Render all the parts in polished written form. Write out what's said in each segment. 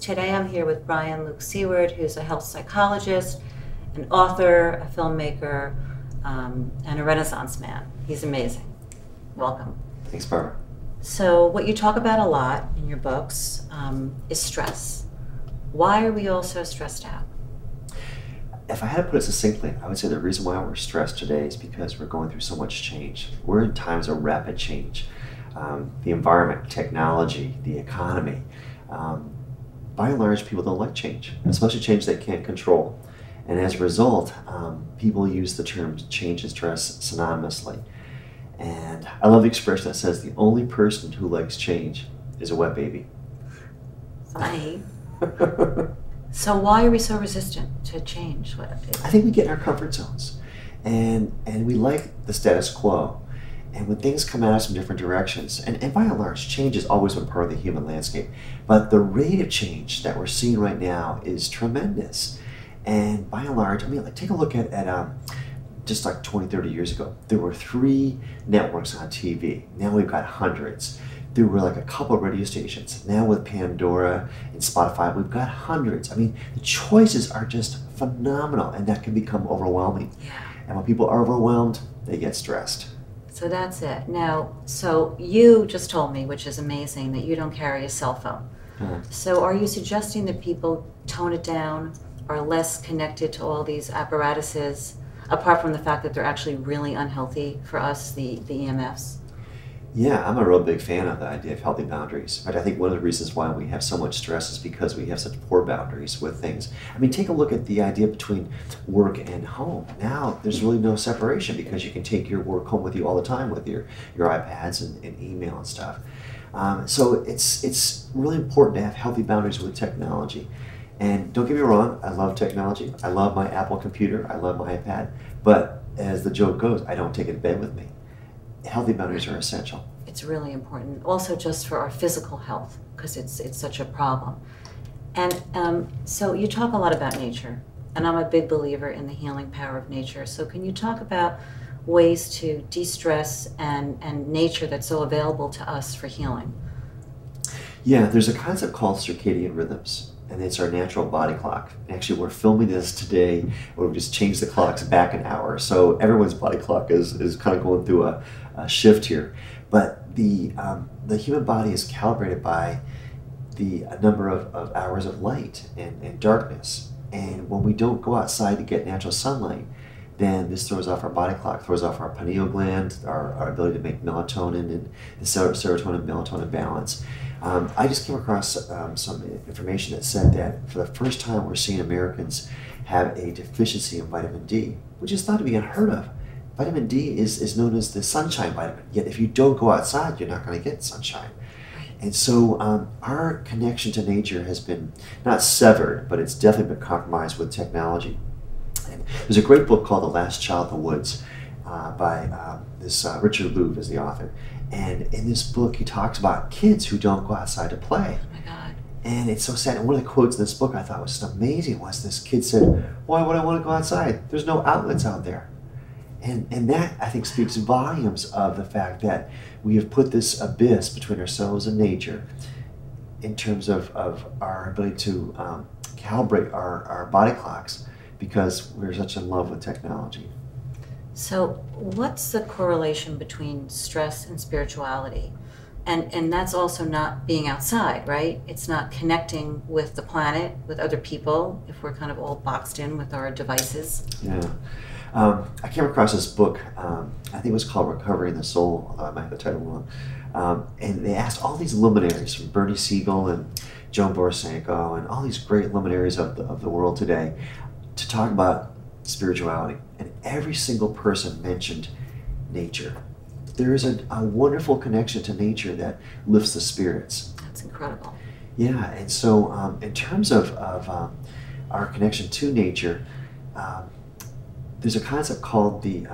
Today I'm here with Brian Luke Seaward, who's a health psychologist, an author, a filmmaker, and a Renaissance man. He's amazing. Welcome. Thanks, Barbara. So what you talk about a lot in your books is stress. Why are we all so stressed out? If I had to put it succinctly, I would say the reason why we're stressed today is because we're going through so much change. We're in times of rapid change. The environment, technology, the economy. By and large, people don't like change, especially change they can't control. And as a result, people use the term change and stress synonymously. And I love the expression that says the only person who likes change is a wet baby. Funny. So why are we so resistant to change? I think we get in our comfort zones, and we like the status quo. And when things come at us from different directions, and by and large, change has always been part of the human landscape, but the rate of change that we're seeing right now is tremendous. And by and large, I mean, like, take a look at just like 20, 30 years ago, there were 3 networks on TV. Now we've got hundreds. There were like a couple of radio stations. Now with Pandora and Spotify, we've got hundreds. I mean, the choices are just phenomenal, and that can become overwhelming. Yeah. And when people are overwhelmed, they get stressed. So that's it. Now, so you just told me, which is amazing, that you don't carry a cell phone. So are you suggesting that people tone it down, are less connected to all these apparatuses, apart from the fact that they're actually really unhealthy for us, the EMFs? Yeah, I'm a real big fan of the idea of healthy boundaries. But I think one of the reasons why we have so much stress is because we have such poor boundaries with things. I mean, take a look at the idea between work and home. Now, there's really no separation because you can take your work home with you all the time with your iPads and email and stuff. So it's really important to have healthy boundaries with technology. And don't get me wrong, I love technology. I love my Apple computer. I love my iPad. But as the joke goes, I don't take it to bed with me. Healthy boundaries are essential. It's really important. Also just for our physical health, because it's such a problem. And so you talk a lot about nature, and I'm a big believer in the healing power of nature. So can you talk about ways to de-stress and nature that's so available to us for healing? Yeah, there's a concept called circadian rhythms, and it's our natural body clock. Actually, we're filming this today where we just changed the clocks back an hour. So everyone's body clock is kind of going through a shift here. But the human body is calibrated by the number of hours of light and darkness. And when we don't go outside to get natural sunlight, then this throws off our body clock, throws off our pineal gland, our ability to make melatonin and the serotonin melatonin balance. I just came across some information that said that for the first time we're seeing Americans have a deficiency in vitamin D, which is thought to be unheard of. Vitamin D is known as the sunshine vitamin, yet if you don't go outside, you're not going to get sunshine. And so our connection to nature has been not severed, but it's definitely been compromised with technology. And there's a great book called The Last Child in the Woods by Richard Louv is the author. And in this book, he talks about kids who don't go outside to play. Oh my God. And it's so sad. And one of the quotes in this book I thought was amazing was this kid said, "Why would I want to go outside? There's no outlets out there." And that, I think, speaks volumes of the fact that we have put this abyss between ourselves and nature in terms of our ability to calibrate our body clocks because we're such in love with technology. So what's the correlation between stress and spirituality? And that's also not being outside, right? It's not connecting with the planet, with other people, if we're kind of all boxed in with our devices. Yeah. I came across this book, I think it was called Recovering the Soul, although I might have the title wrong. And they asked all these luminaries from Bernie Siegel and Joan Borisenko and all these great luminaries of the world today to talk about spirituality. And every single person mentioned nature. There is a wonderful connection to nature that lifts the spirits. That's incredible. Yeah, and so in terms of our connection to nature, there's a concept called the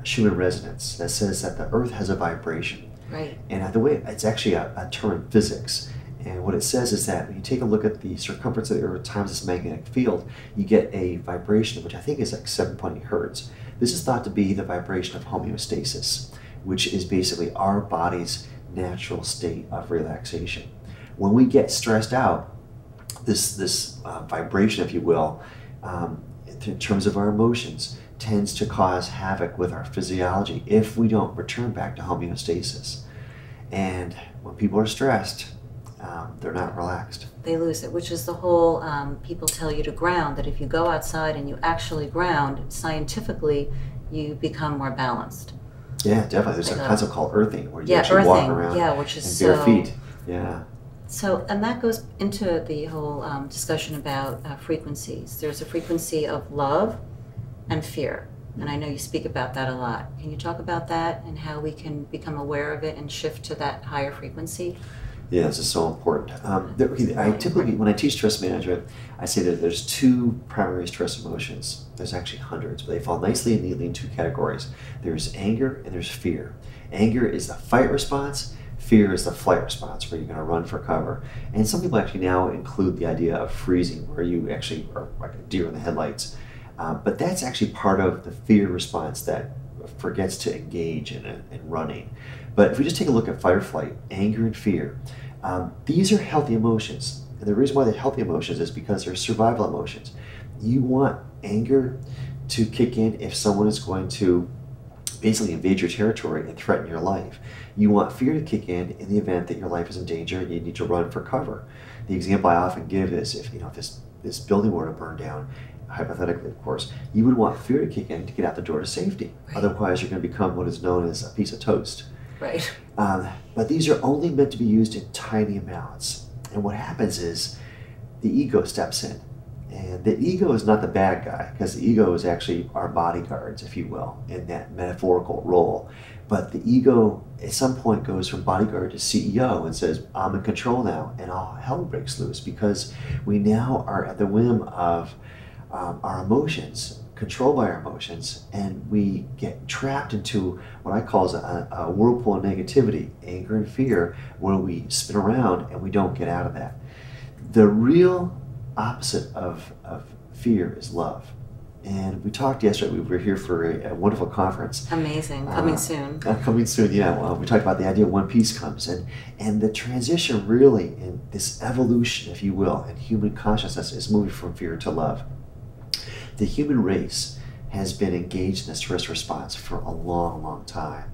Schumann resonance that says that the Earth has a vibration. Right. And the way it's actually a term in physics. And what it says is that when you take a look at the circumference of the Earth times its magnetic field, you get a vibration, which I think is like 7.8 hertz. This is thought to be the vibration of homeostasis, which is basically our body's natural state of relaxation. When we get stressed out, this vibration, if you will, in terms of our emotions, tends to cause havoc with our physiology if we don't return back to homeostasis. And when people are stressed, they're not relaxed. They lose it, which is the whole, people tell you to ground, that if you go outside and you actually ground, scientifically, you become more balanced. Yeah, definitely. There's a concept called earthing, where you yeah, actually earthing, walk around yeah, which is in bare so, feet. Yeah. So, and that goes into the whole discussion about frequencies. There's a frequency of love and fear. And I know you speak about that a lot. Can you talk about that and how we can become aware of it and shift to that higher frequency? Yeah, this is so important. I typically, when I teach stress management, I say that there's two primary stress emotions. There's actually hundreds, but they fall nicely and neatly in two categories. There's anger and there's fear. Anger is the fight response. Fear is the flight response, where you're going to run for cover. And some people actually now include the idea of freezing, where you actually are like a deer in the headlights. But that's actually part of the fear response that forgets to engage in running. But if we just take a look at fight or flight, anger and fear, these are healthy emotions. And the reason why they're healthy emotions is because they're survival emotions. You want anger to kick in if someone is going to basically invade your territory and threaten your life. You want fear to kick in the event that your life is in danger and you need to run for cover. The example I often give is if this building were to burn down, hypothetically of course, you would want fear to kick in to get out the door to safety. Right. Otherwise you're going to become what is known as a piece of toast. Right. But these are only meant to be used in tiny amounts. And what happens is the ego steps in. And the ego is not the bad guy, because the ego is actually our bodyguards, if you will, in that metaphorical role. But the ego at some point goes from bodyguard to CEO and says, I'm in control now, and all hell breaks loose, because we now are at the whim of our emotions, controlled by our emotions, and we get trapped into what I call a whirlpool of negativity, anger and fear, where we spin around and we don't get out of that. The real opposite of fear is love. And we talked yesterday, we were here for a wonderful conference. Amazing, coming soon. Coming soon, yeah. Well, we talked about the idea of when peace comes, and the transition really in this evolution, if you will, in human consciousness is moving from fear to love. The human race has been engaged in the stress response for a long, long time.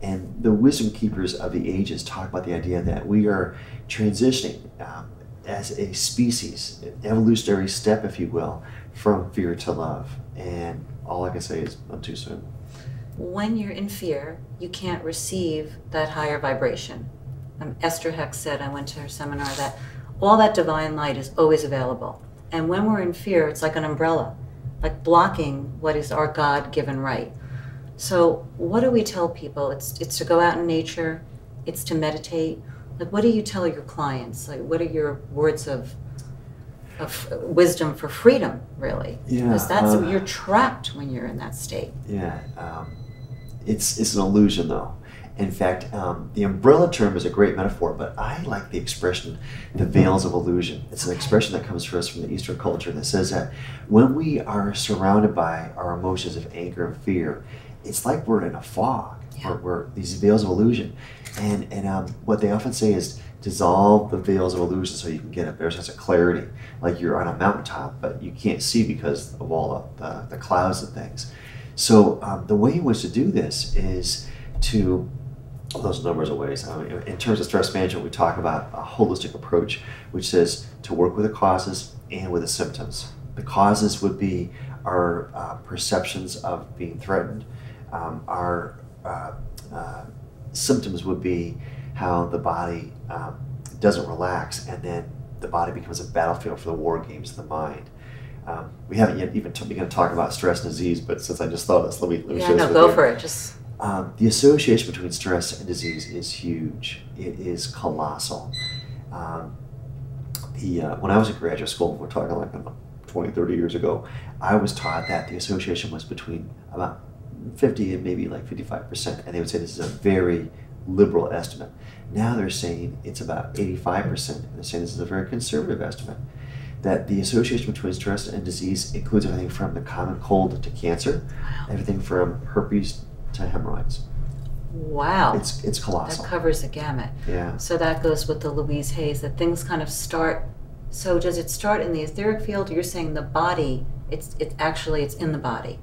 And the wisdom keepers of the ages talk about the idea that we are transitioning as a species, an evolutionary step, if you will, from fear to love. And all I can say is, not too soon. When you're in fear, you can't receive that higher vibration. Esther Heck said, I went to her seminar, that all that divine light is always available. And when we're in fear, it's like an umbrella, like blocking what is our God-given right. So what do we tell people? It's to go out in nature, it's to meditate. Like, what do you tell your clients? Like, what are your words of wisdom for freedom, really? Yeah, because you're trapped when you're in that state. Yeah, it's an illusion, though. In fact, the umbrella term is a great metaphor, but I like the expression, the veils of illusion. It's an expression that comes to us from the Eastern culture that says that when we are surrounded by our emotions of anger and fear, it's like we're in a fog, we're these veils of illusion. And what they often say is dissolve the veils of illusion so you can get a better sense of clarity. Like you're on a mountaintop, but you can't see because of all the clouds and things. So the way in which to do this is to those numbers of ways. In terms of stress management, we talk about a holistic approach, which says to work with the causes and with the symptoms. The causes would be our perceptions of being threatened. Our symptoms would be how the body doesn't relax, and then the body becomes a battlefield for the war games of the mind. We haven't yet even begun to talk about stress and disease, but since I just thought of this, let me share this with you. Go for it. The association between stress and disease is huge. It is colossal. When I was in graduate school, we're talking like 20, 30 years ago, I was taught that the association was between about 50 and maybe like 55%, and they would say this is a very liberal estimate. Now they're saying it's about 85%, and they're saying this is a very conservative estimate. That the association between stress and disease includes everything from the common cold to cancer, everything from herpes to hemorrhoids. Wow. It's colossal. That covers the gamut. Yeah. So that goes with the Louise Hayes, that things kind of start So does it start in the etheric field? You're saying the body, it's in the body.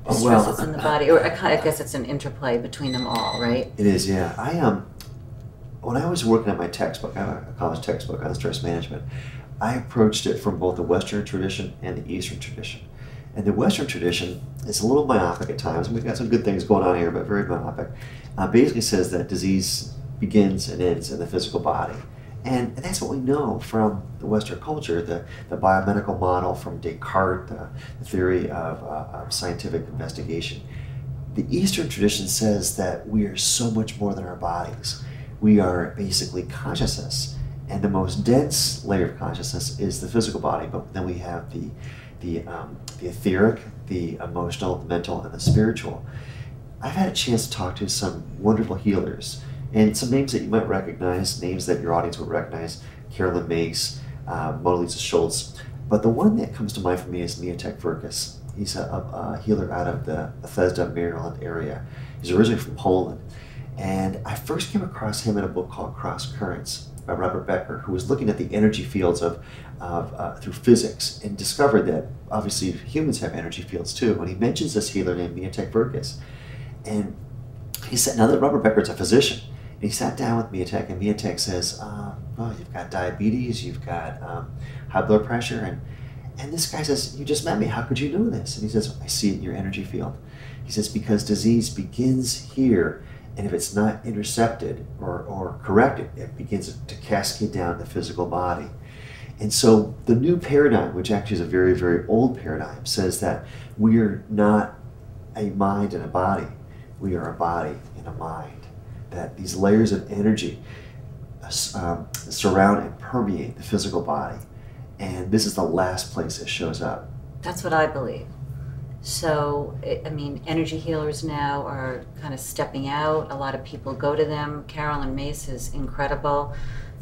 The stress is in the body, or I guess it's an interplay between them all, right? It is, yeah. When I was working on my textbook, I have a college textbook on stress management, I approached it from both the Western tradition and the Eastern tradition. And the Western tradition is a little myopic at times. We've got some good things going on here, but very myopic. Basically says that disease begins and ends in the physical body. And that's what we know from the Western culture, the biomedical model from Descartes, the theory of scientific investigation. The Eastern tradition says that we are so much more than our bodies. We are basically consciousness. And the most dense layer of consciousness is the physical body, but then we have the etheric, the emotional, the mental, and the spiritual. I've had a chance to talk to some wonderful healers, and some names that you might recognize, names that your audience would recognize: Carolyn Mace, Mona Lisa Schultz. But the one that comes to mind for me is Miatek Verkus. He's a healer out of the Bethesda, Maryland area. He's originally from Poland. And I first came across him in a book called Cross Currents by Robert Becker, who was looking at the energy fields through physics, and discovered that obviously humans have energy fields too. And he mentions this healer named Miatek Verkus. And he said, now that Robert Becker's a physician, and he sat down with Miatek, and Miatek says, well, you've got diabetes, you've got high blood pressure, and this guy says, you just met me, how could you know this? And he says, I see it in your energy field. He says, because disease begins here, and if it's not intercepted or corrected, it begins to cascade down the physical body. And so the new paradigm, which actually is a very, very old paradigm, says that we are not a mind and a body. We are a body and a mind. That these layers of energy surround and permeate the physical body. And this is the last place it shows up. That's what I believe. So, I mean, energy healers now are kind of stepping out. A lot of people go to them. Carolyn Mace is incredible.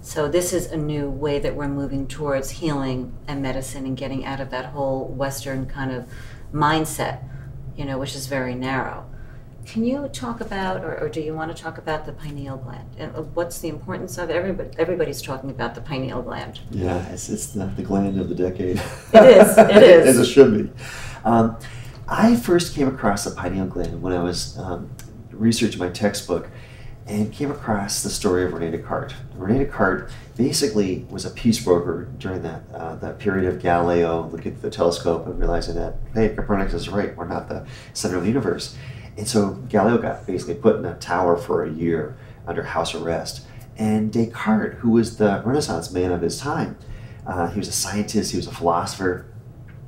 So this is a new way that we're moving towards healing and medicine and getting out of that whole Western kind of mindset, which is very narrow. Can you talk about, or do you want to talk about the pineal gland? And what's the importance of it? Everybody's talking about the pineal gland. Yeah, it's the gland of the decade. It is, it is. As it should be. I first came across the pineal gland when I was researching my textbook, and came across the story of René Descartes. René Descartes basically was a peace broker during that period of Galileo looking at the telescope and realizing that, hey, Copernicus is right, we're not the center of the universe. And so Galileo got basically put in a tower for a year under house arrest. And Descartes, who was the Renaissance man of his time, he was a scientist, he was a philosopher,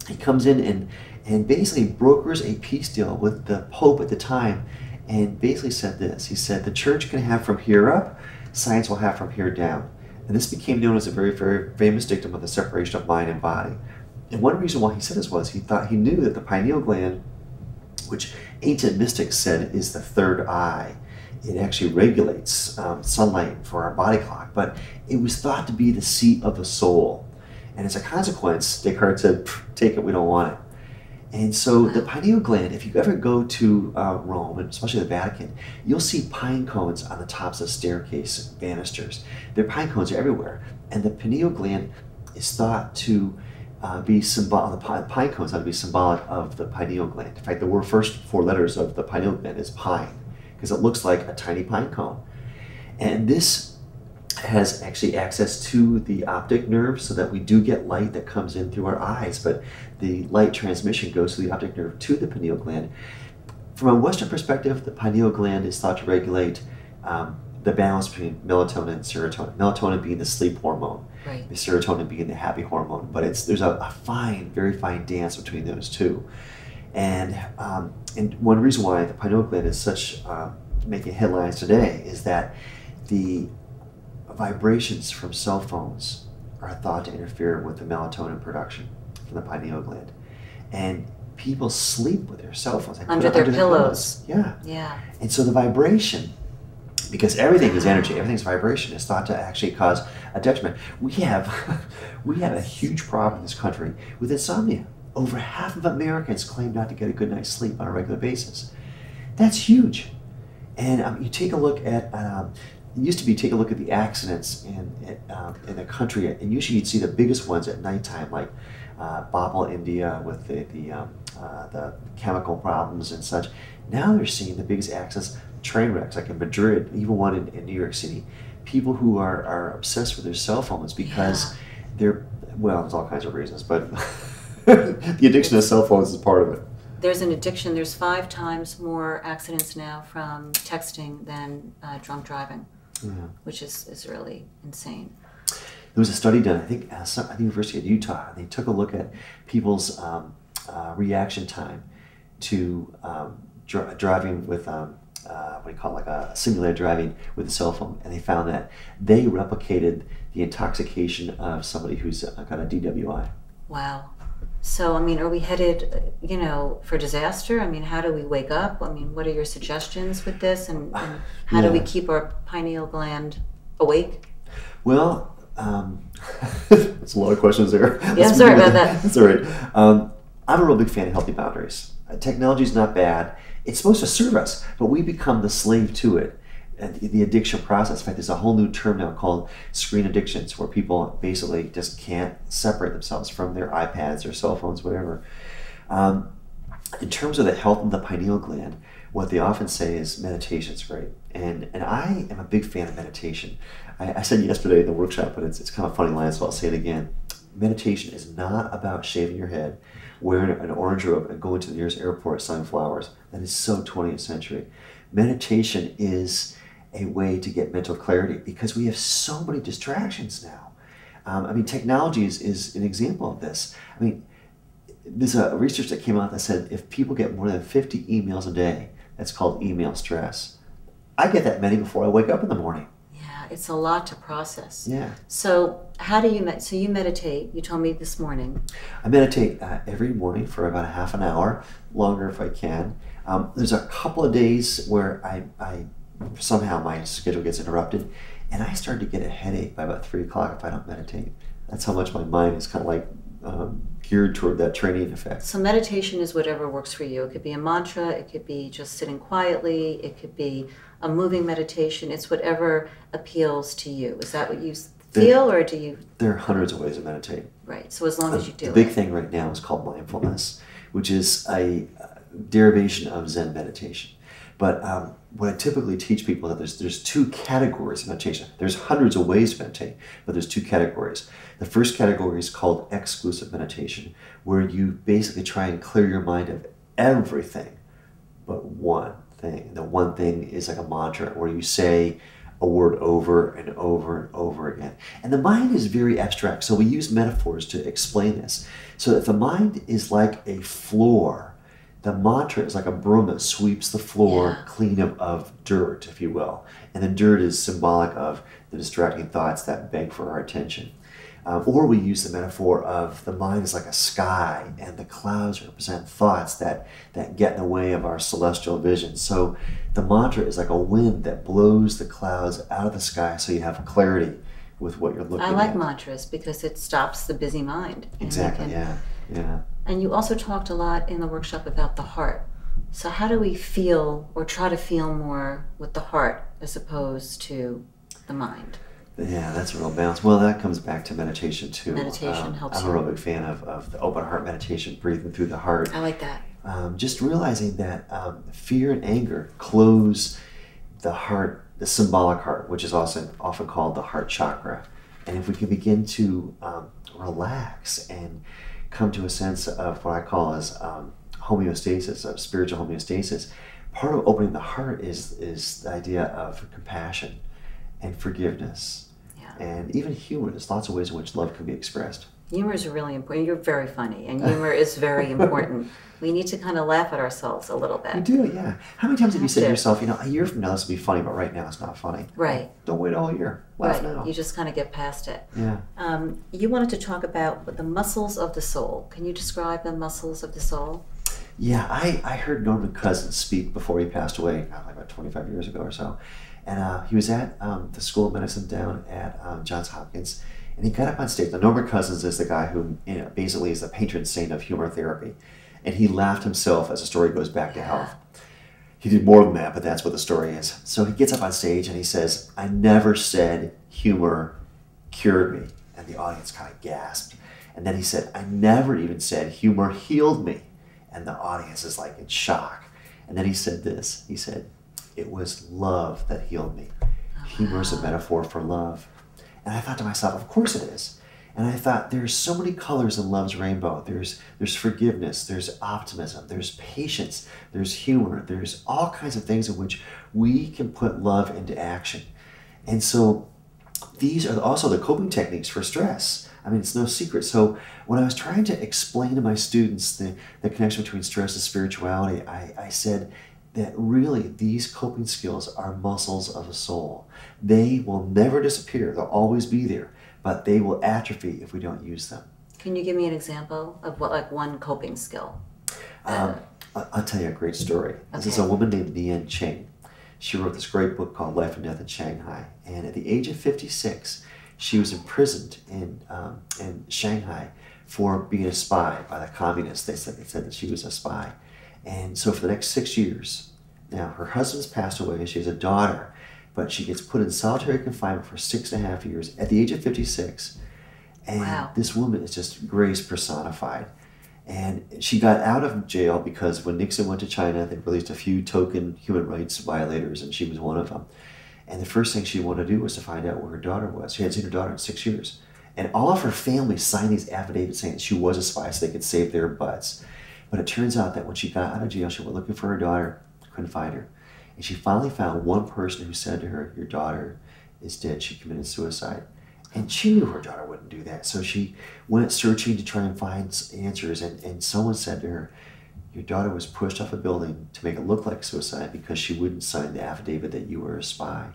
he comes in and basically brokers a peace deal with the Pope at the time, and basically said this. He said, the church can have from here up, science will have from here down. And this became known as a very, very famous dictum of the separation of mind and body. And one reason why he said this was he knew that the pineal gland, which ancient mystics said is the third eye, it actually regulates sunlight for our body clock, but it was thought to be the seat of the soul. And as a consequence, Descartes said, take it, we don't want it. And so the pineal gland, if you ever go to Rome, and especially the Vatican, you'll see pine cones on the tops of staircase banisters. Their pine cones are everywhere. And the pineal gland is thought to be symbolic, the pine cones thought to be symbolic of the pineal gland. In fact, the first four letters of the pineal gland is pine, because it looks like a tiny pine cone. And this has actually access to the optic nerve, so that we do get light that comes in through our eyes, but the light transmission goes through the optic nerve to the pineal gland. From a Western perspective, the pineal gland is thought to regulate the balance between melatonin and serotonin. Melatonin being the sleep hormone, right. The serotonin being the happy hormone, but there's a fine, very fine dance between those two. And one reason why the pineal gland is such making headlines today is that the vibrations from cell phones are thought to interfere with the melatonin production from the pineal gland. And people sleep with their cell phones. Under their pillows. Yeah. And so the vibration, because everything is energy, everything's vibration, is thought to actually cause a detriment. We have a huge problem in this country with insomnia. Over half of Americans claim not to get a good night's sleep on a regular basis. That's huge. And you take a look at it used to be take a look at the accidents in the country, and usually you'd see the biggest ones at nighttime, like Bhopal, India, with the chemical problems and such. Now they're seeing the biggest accidents, train wrecks, like in Madrid, even one in New York City. People who are obsessed with their cell phones because they're, well, there's all kinds of reasons, but the addiction to cell phones is part of it. There's an addiction. There's 5 times more accidents now from texting than drunk driving, which is really insane. There was a study done, I think, at the University of Utah. They took a look at people's reaction time to driving with, what do you call it, like a simulated driving with a cell phone, and they found that they replicated the intoxication of somebody who's got a DWI. Wow. So, I mean, are we headed, for disaster? I mean, how do we wake up? I mean, what are your suggestions with this? And how do we keep our pineal gland awake? Well, that's a lot of questions there. Yeah, sorry about that. That's all right. I'm a real big fan of healthy boundaries. Technology is not bad. It's supposed to serve us, but we become the slave to it. And the addiction process. In fact, there's a whole new term now called screen addictions, where people basically just can't separate themselves from their iPads or cell phones, whatever. In terms of the health of the pineal gland, what they often say is meditation's great. And I am a big fan of meditation. I said yesterday in the workshop, but it's kind of a funny line, so I'll say it again. Meditation is not about shaving your head, wearing an orange robe, and going to the nearest airport selling flowers. That is so 20th century. Meditation is a way to get mental clarity because we have so many distractions now. I mean, technology is an example of this. I mean, there's a research that came out that said if people get more than 50 emails a day, that's called email stress. I get that many before I wake up in the morning. Yeah, it's a lot to process. Yeah. So how do you, so you meditate, you told me this morning. I meditate every morning for about a half an hour, longer if I can. There's a couple of days where I somehow my schedule gets interrupted, and I start to get a headache by about 3 o'clock if I don't meditate. That's how much my mind is kind of like geared toward that training effect. So meditation is whatever works for you. It could be a mantra, it could be just sitting quietly, it could be a moving meditation. It's whatever appeals to you. Is that what you feel, or do you? There are hundreds of ways to meditate. Right, so as long as you do it. The big thing right now is called mindfulness, which is a derivation of Zen meditation. But what I typically teach people is that there's 2 categories of meditation. There's hundreds of ways to meditate, but there's 2 categories. The first category is called exclusive meditation, where you basically try and clear your mind of everything but one thing. The one thing is like a mantra where you say a word over and over and over again. And the mind is very abstract, so we use metaphors to explain this. So if the mind is like a floor, the mantra is like a broom that sweeps the floor clean of dirt, if you will. And the dirt is symbolic of the distracting thoughts that beg for our attention. Or we use the metaphor of the mind is like a sky, and the clouds represent thoughts that get in the way of our celestial vision. So the mantra is like a wind that blows the clouds out of the sky so you have clarity with what you're looking at. I like mantras because it stops the busy mind. Exactly, yeah. And you also talked a lot in the workshop about the heart. So how do we feel or try to feel more with the heart as opposed to the mind? Yeah, that's a real balance. Well, that comes back to meditation too. Meditation helps you. I'm a real big fan of the open heart meditation, breathing through the heart. I like that. Just realizing that fear and anger close the heart, the symbolic heart, which is also often called the heart chakra. And if we can begin to relax and come to a sense of what I call as homeostasis, of spiritual homeostasis, part of opening the heart is the idea of compassion and forgiveness. And even humor. There's lots of ways in which love can be expressed. Humor is really important. You're very funny, and humor is very important. We need to kind of laugh at ourselves a little bit. We do, yeah. How many times have you said to yourself, a year from now this will be funny, but right now it's not funny? Right. Don't wait all year. Laugh now. You just kind of get past it. Yeah. You wanted to talk about the muscles of the soul. Can you describe the muscles of the soul? Yeah, I heard Norman Cousins speak before he passed away, like about 25 years ago or so. And he was at the School of Medicine down at Johns Hopkins, and he got up on stage. Now, Norman Cousins is the guy who basically is the patron saint of humor therapy, and he laughed himself as the story goes back to health. He did more than that, but that's what the story is. So he gets up on stage and he says, "I never said humor cured me." And the audience kind of gasped. And then he said, "I never even said humor healed me." And the audience is like in shock. And then he said this. He said, "It was love that healed me." Humor is a metaphor for love. And I thought to myself, of course it is. And I thought, there's so many colors in love's rainbow. There's forgiveness, there's optimism, there's patience, there's humor, there's all kinds of things in which we can put love into action. And so these are also the coping techniques for stress. I mean, it's no secret. So when I was trying to explain to my students the connection between stress and spirituality, I said that really these coping skills are muscles of the soul. They will never disappear. They'll always be there, but they will atrophy if we don't use them. Can you give me an example of what, like, one coping skill? I'll tell you a great story. This is a woman named Nian Ching. She wrote this great book called Life and Death in Shanghai. And at the age of 56, she was imprisoned in Shanghai for being a spy by the communists. They said that she was a spy. And so for the next 6 years, now her husband's passed away, she has a daughter, but she gets put in solitary confinement for 6.5 years at the age of 56. And this woman is just grace personified. And she got out of jail because when Nixon went to China, they released a few token human rights violators, and she was one of them. And the first thing she wanted to do was to find out where her daughter was. She hadn't seen her daughter in 6 years. And all of her family signed these affidavits saying that she was a spy so they could save their butts. But it turns out that when she got out of jail, she went looking for her daughter, couldn't find her. And she finally found one person who said to her, "Your daughter is dead. She committed suicide." And she knew her daughter wouldn't do that. So she went searching to try and find answers. And someone said to her, "Your daughter was pushed off a building to make it look like suicide because she wouldn't sign the affidavit that you were a spy."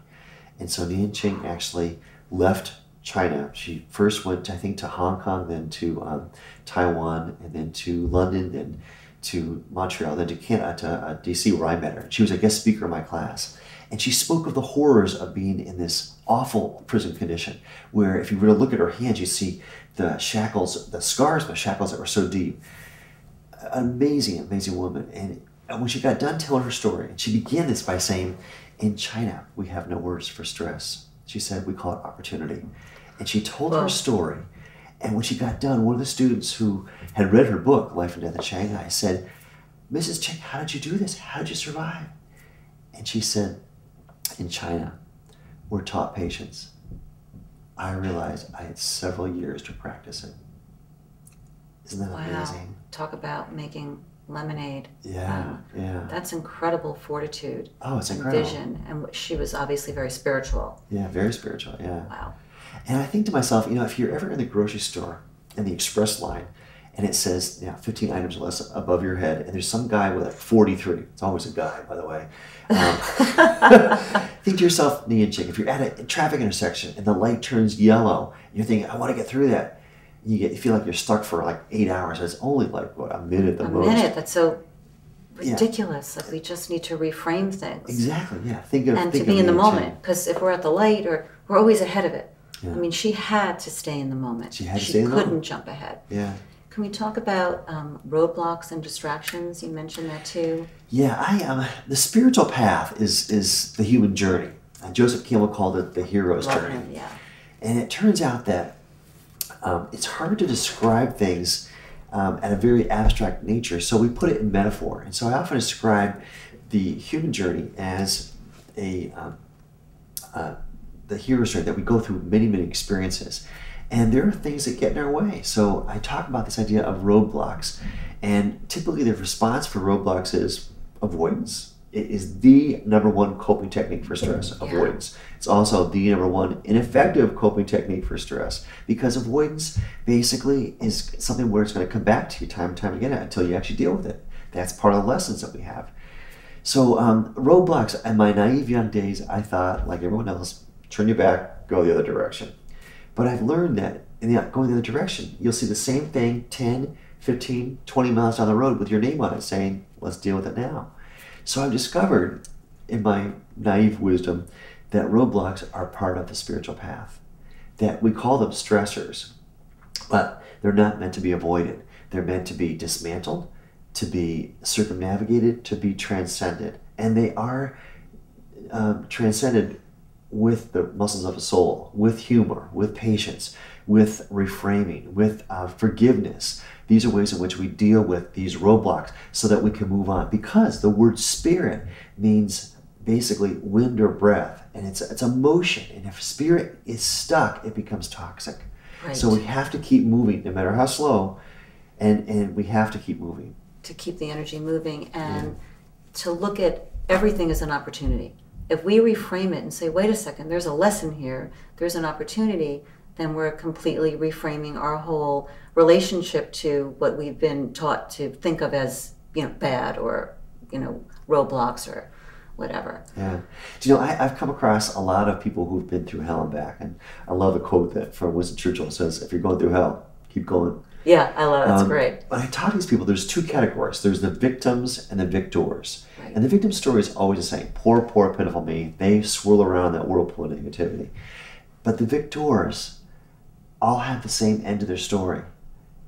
And so Nian Ching actually left China. She first went, I think, to Hong Kong, then to Taiwan, and then to London, then to Montreal, then to DC, where I met her. She was a guest speaker in my class. And she spoke of the horrors of being in this awful prison condition, where if you were to look at her hands, you see the shackles, the scars, the shackles that were so deep. Amazing, amazing woman. And when she got done telling her story, and she began this by saying, "In China, we have no words for stress." She said, "We call it opportunity." And she told her story. And when she got done, one of the students who had read her book, Life and Death in Shanghai, said, "Mrs. Ching, how did you do this? How did you survive?" And she said, "In China, we're taught patience. I realized I had several years to practice it." Isn't that amazing? Talk about making lemonade. Yeah. That's incredible fortitude. Oh, it's incredible. Vision. And she was obviously very spiritual. Yeah, very spiritual, yeah. Wow. And I think to myself, if you're ever in the grocery store in the express line and it says 15 items less above your head, and there's some guy with 43, it's always a guy, by the way. Think to yourself, Nian Ching, if you're at a traffic intersection and the light turns yellow, you're thinking, "I want to get through that." You feel like you're stuck for like 8 hours. It's only like, a minute the most. A minute, that's so ridiculous. Like, we just need to reframe things. Exactly, yeah. To be in the moment, because if we're at the light, we're always ahead of it. Yeah. I mean, she had to stay in the moment. She couldn't jump ahead. Yeah. Can we talk about roadblocks and distractions? You mentioned that too. Yeah, the spiritual path is the human journey. Joseph Campbell called it the hero's journey. Him, yeah. And it turns out that it's hard to describe things at a very abstract nature, so we put it in metaphor. And so I often describe the human journey as the hero's journey, that we go through many, many experiences. And there are things that get in our way. So I talk about this idea of roadblocks. And typically the response for roadblocks is avoidance. It is the #1 coping technique for stress, avoidance. It's also the #1 ineffective coping technique for stress, because avoidance basically is something where it's going to come back to you time and time again until you actually deal with it. That's part of the lessons that we have. So roadblocks, in my naive young days, I thought, like everyone else, turn your back, go the other direction. But I've learned that going the other direction, you'll see the same thing 10, 15, 20 miles down the road with your name on it saying, "Let's deal with it now." So I've discovered, in my naive wisdom, that roadblocks are part of the spiritual path. That we call them stressors, but they're not meant to be avoided. They're meant to be dismantled, to be circumnavigated, to be transcended. and they are transcended with the muscles of the soul, with humor, with patience, with reframing, with forgiveness. These are ways in which we deal with these roadblocks so that we can move on. Because the word spirit means basically wind or breath, and it's a motion. And if spirit is stuck, it becomes toxic. Right. So we have to keep moving, no matter how slow, and we have to keep moving. To keep the energy moving and to look at everything as an opportunity. If we reframe it and say, wait a second, there's a lesson here, there's an opportunity, then we're completely reframing our whole relationship to what we've been taught to think of as, bad or, roadblocks or whatever. Yeah. Do you know, I've come across a lot of people who've been through hell and back, and I love the quote that from Winston Churchill says, if you're going through hell, keep going. Yeah, I love it. That's great. When I talk to these people, there's two categories. There's the victims and the victors. Right. And the victim story is always the same. Poor, poor, pitiful me. They swirl around that whirlpool of negativity. But the victors all have the same end to their story.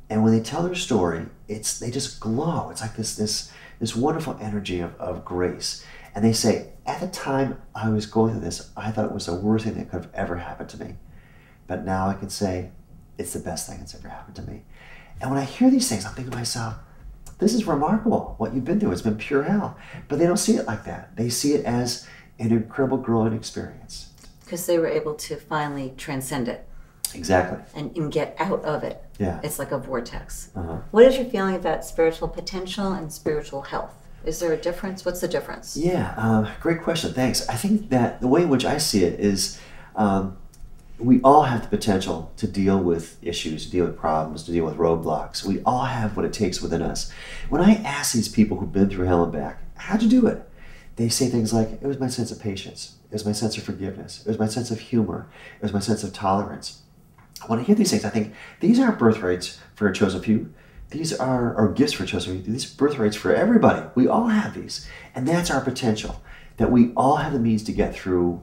And when they tell their story, they just glow. It's like this wonderful energy of grace. And they say, at the time I was going through this, I thought it was the worst thing that could have ever happened to me. But now I can say, it's the best thing that's ever happened to me. And when I hear these things, I'm thinking to myself, this is remarkable. What you've been through has been pure hell. But they don't see it like that. They see it as an incredible growing experience. Because they were able to finally transcend it. Exactly. And get out of it. Yeah. It's like a vortex. Uh-huh. What is your feeling about spiritual potential and spiritual health? Is there a difference? What's the difference? Yeah, great question. Thanks. I think that the way in which I see it is we all have the potential to deal with issues, to deal with problems, to deal with roadblocks. We all have what it takes within us. When I ask these people who've been through hell and back, how'd you do it? They say things like, it was my sense of patience. It was my sense of forgiveness. It was my sense of humor. It was my sense of tolerance. When I hear these things, I think these aren't birthrights for a chosen few. These are gifts for a chosen few. These are birthrights for everybody. We all have these. And that's our potential, that we all have the means to get through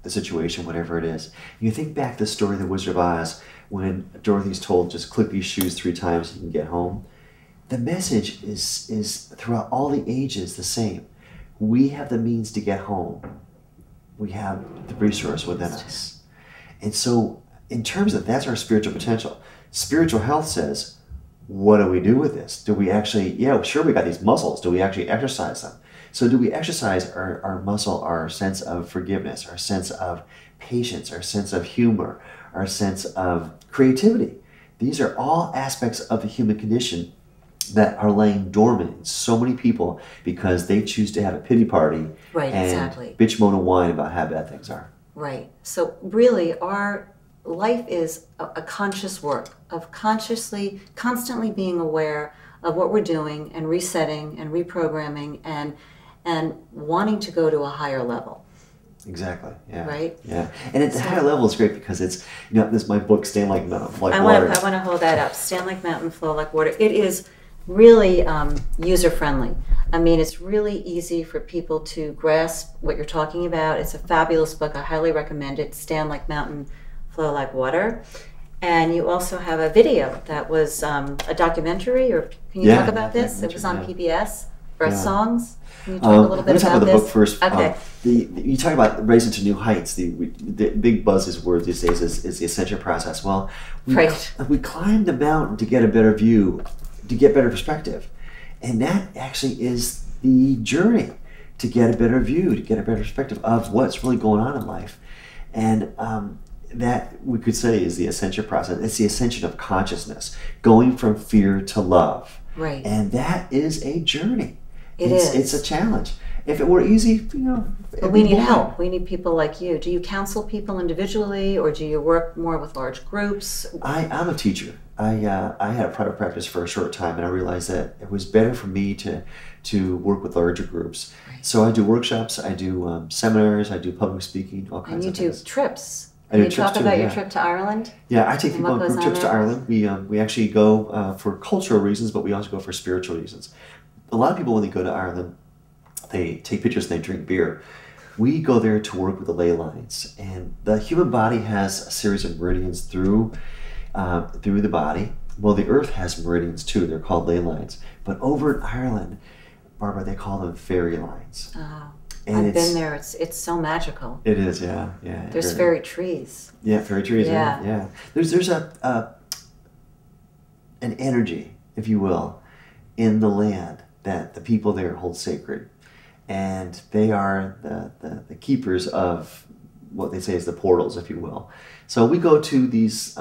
the situation, whatever it is. You think back to the story of the Wizard of Oz, when Dorothy's told, just click these shoes 3 times and you can get home. The message is throughout all the ages the same. We have the means to get home. We have the resource within us. And so in terms of that's our spiritual potential. Spiritual health says, what do we do with this? Do we actually, sure, we got these muscles. Do we actually exercise them? So do we exercise our muscle, our sense of forgiveness, our sense of patience, our sense of humor, our sense of creativity? These are all aspects of the human condition that are laying dormant in so many people because they choose to have a pity party and bitch, moan, and whine about how bad things are. Right. So really our life is a conscious work of constantly being aware of what we're doing and resetting and reprogramming and wanting to go to a higher level. Exactly. Yeah. Right. Yeah. And at the higher level is great because it's this is my book, Stand Like Mountain, Flow Like Water. I want to hold that up. Stand Like Mountain, Flow Like Water. It is really user friendly. I mean, it's really easy for people to grasp what you're talking about. It's a fabulous book. I highly recommend it. Stand Like Mountain, Flow Like Water. And you also have a video that was a documentary, or can you talk about this? It was on PBS, Earthsongs. Can you talk a little bit about this? Let me talk about the book first. Okay. You talk about raising to new heights. The big buzz word these days is the ascension process. Well, we climb the mountain to get a better view, to get better perspective. And that actually is the journey to get a better view, to get a better perspective of what's really going on in life. And that we could say is the ascension process. It's the ascension of consciousness, going from fear to love. Right. And that is a journey. It's a challenge. If it were easy, But we need help. We need people like you. Do you counsel people individually, or do you work more with large groups? I'm a teacher. I had a private practice for a short time, and I realized that it was better for me to work with larger groups. Right. So I do workshops, I do seminars, I do public speaking, all kinds of things. And you do trips. Can you talk about your trip to Ireland? Yeah, I take people on group trips to Ireland. We actually go for cultural reasons, but we also go for spiritual reasons. A lot of people, when they go to Ireland, they take pictures and they drink beer. We go there to work with the ley lines. And the human body has a series of meridians through the body. Well, the earth has meridians too. They're called ley lines. But over in Ireland, Barbara, they call them fairy lines. Oh, And I've been there. It's so magical. It is, yeah, yeah. There's fairy trees. Yeah, fairy trees. Yeah. Yeah. There's an energy, if you will, in the land that the people there hold sacred, and they are the keepers of what they say is the portals, if you will. So we go to these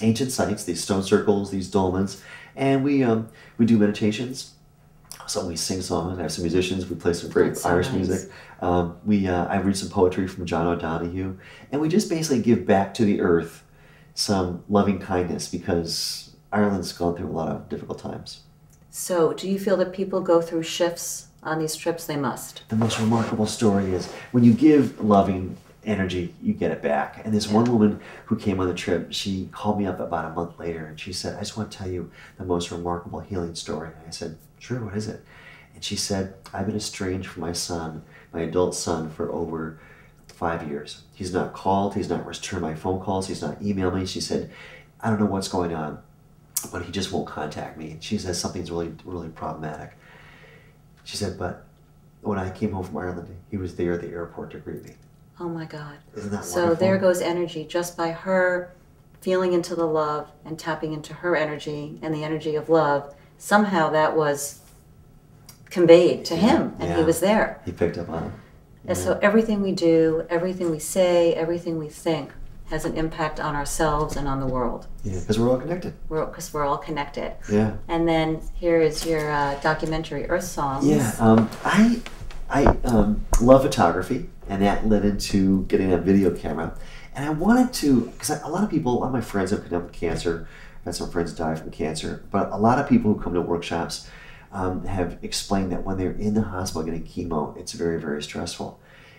ancient sites, these stone circles, these dolmens, and we do meditations. So we sing songs. I have some musicians. We play some great Irish music. I read some poetry from John O'Donohue, and we just basically give back to the earth some loving kindness, because Ireland's gone through a lot of difficult times. So, do you feel that people go through shifts on these trips? They must. The most remarkable story is when you give loving energy, you get it back. And this one woman who came on the trip, she called me up about a month later, and she said, "I just want to tell you the most remarkable healing story." And I said, "Sure, what is it?" And she said, "I've been estranged from my son, my adult son, for over 5 years. He's not called, he's not returned my phone calls, he's not emailed me." She said, "I don't know what's going on, but he just won't contact me." And she says something's really, really problematic. She said, "But when I came home from Ireland, he was there at the airport to greet me." Oh my God. Isn't that so wonderful? there goes energy just by her feeling into the love and tapping into her energy and the energy of love. Somehow that was conveyed to him, and he was there. He picked up on it. And so everything we do, everything we say, everything we think has an impact on ourselves and on the world. Yeah, because we're all connected. Because we're all connected. Yeah. And then here is your documentary, Earthsong. Yeah, I love photography, and that led into getting a video camera. And I wanted to, because a lot of my friends have come down with cancer. I've had some friends die from cancer, but a lot of people who come to workshops have explained that when they're in the hospital getting chemo, it's very, very stressful.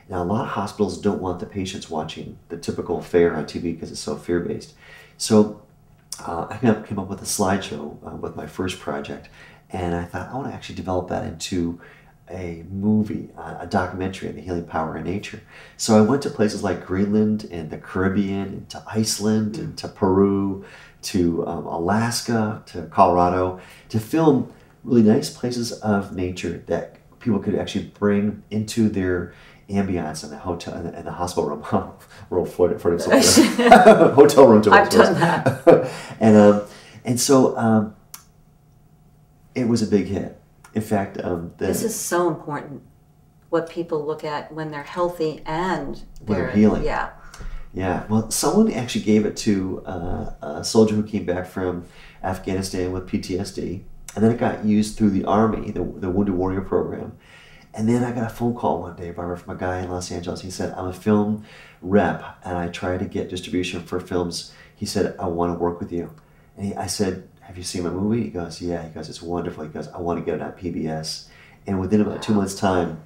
Now, a lot of hospitals don't want the patients watching the typical fare on TV because it's so fear-based. So I came up with a slideshow with my first project, and I thought I want to actually develop that into a movie, a documentary on the healing power of nature. So I went to places like Greenland and the Caribbean, and to Iceland, and to Peru, to Alaska, to Colorado, to film really nice places of nature that people could actually bring into their ambience in the hotel and the hospital room. Roll for hotel room. I've done that. And so it was a big hit. In fact, this is so important. What people look at when they're healthy and they're healing. Yeah. Yeah. Well, someone actually gave it to a soldier who came back from Afghanistan with PTSD, and then it got used through the Army, the Wounded Warrior Program. And then I got a phone call one day, Barbara, from a guy in Los Angeles. He said, "I'm a film rep, and I try to get distribution for films." He said, "I want to work with you." And I said, "Have you seen my movie?" He goes, "Yeah." He goes, "It's wonderful." He goes, "I want to get it on PBS." And within about 2 months' time,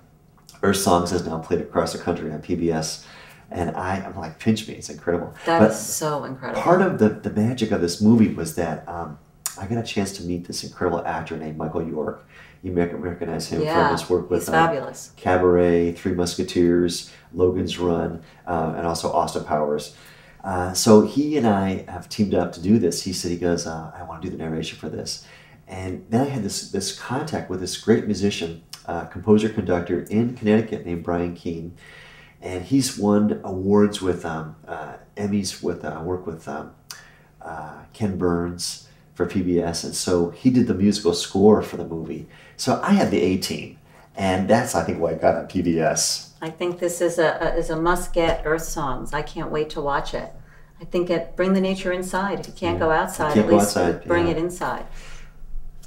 Earthsong is now played across the country on PBS. And I'm like, pinch me, it's incredible. That is so incredible. Part of the magic of this movie was that I got a chance to meet this incredible actor named Michael York. You may recognize him from his work with he's fabulous. Cabaret, Three Musketeers, Logan's Run, and also Austin Powers. So he and I have teamed up to do this. He said, "I want to do the narration for this." And then I had this contact with this great musician, composer, conductor in Connecticut named Brian Keene. And he's won awards with Emmys with work with Ken Burns for PBS, and so he did the musical score for the movie. So I had the A-team, and that's, I think, why I got on PBS. I think this is a must-get, Earthsongs. I can't wait to watch it. I think bring the nature inside. If you can't go outside, at least bring it inside.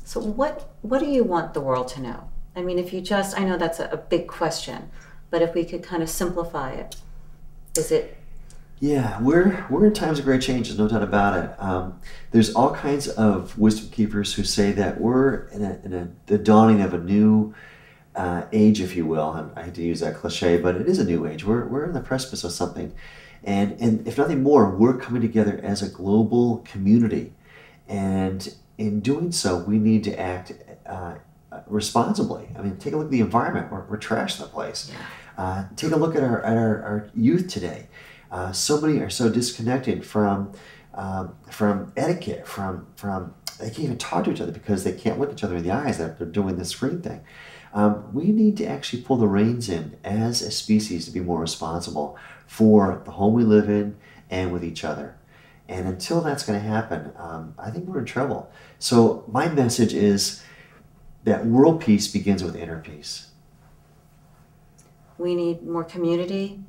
So what do you want the world to know? I mean, if you just, I know that's a big question, but if we could kind of simplify it, is it? Yeah, we're in times of great change, there's no doubt about it. There's all kinds of wisdom keepers who say that we're in the dawning of a new age, if you will. And I hate to use that cliche, but it is a new age. We're in the precipice of something. And if nothing more, we're coming together as a global community. And in doing so, we need to act responsibly. I mean, take a look at the environment. We're trashing the place. Take a look at our youth today. So many are so disconnected from etiquette, from they can't even talk to each other because they can't look each other in the eyes. They're doing this screen thing. We need to actually pull the reins in as a species to be more responsible for the home we live in and with each other. And until that's going to happen, I think we're in trouble. So my message is that world peace begins with inner peace. We need more community,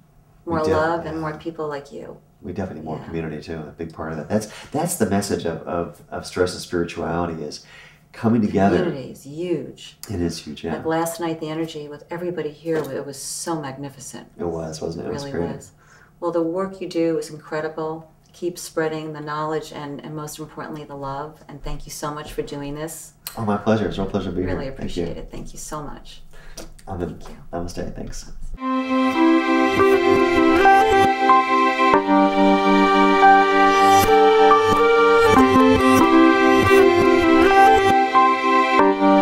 more love, and more people like you. We definitely need more community too. A big part of that. That's the message of stress and spirituality is coming together. Community is huge. It is huge, yeah. Like last night, the energy with everybody here, it was so magnificent. It was, wasn't it? It really was great. was. Well, the work you do is incredible. Keep spreading the knowledge and most importantly, the love. And thank you so much for doing this. Oh, my pleasure. It's a real pleasure to be here. Really appreciate it. Thank you so much. Namaste. Thanks.